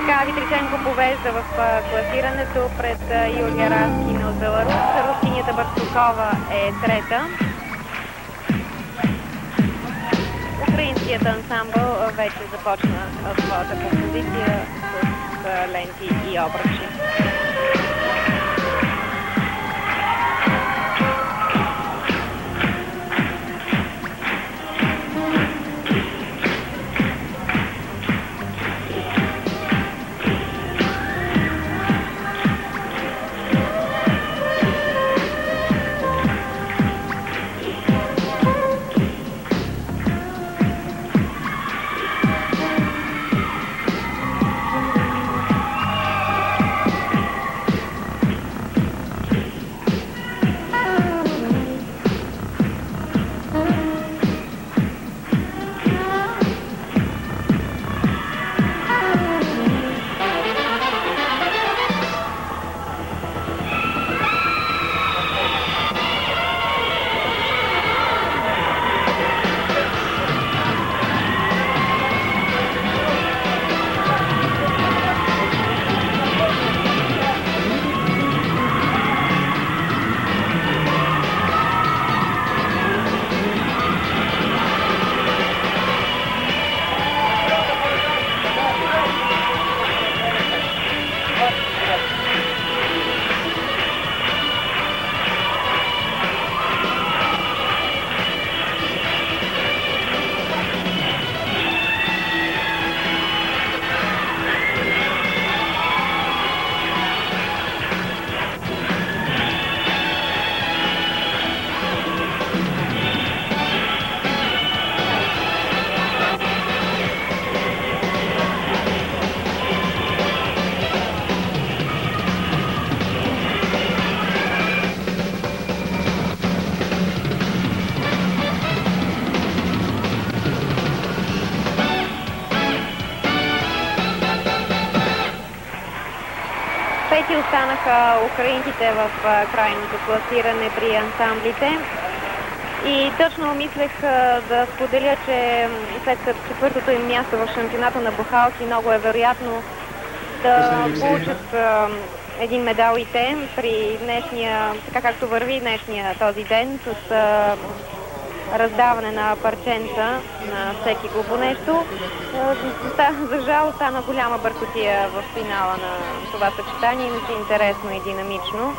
Така Витриченко повежда в класирането пред Юлия Раскина от Беларус. Рустинята Барсукова е трета. Украинският ансамбъл вече започна своята композиция с ленти и обръчи. Пети останаха украинците в крайното класиране при ансамблите. И точно мислех да споделя, че след четвъртото им място в шампионата на Бухалки много е вероятно да получат един медал и те при днешния, така както върви днешния този ден, с раздаване на парченца на всеки го по нещо. За жал остана голяма бъркотия в финала на това съчетание, иначе интересно и динамично.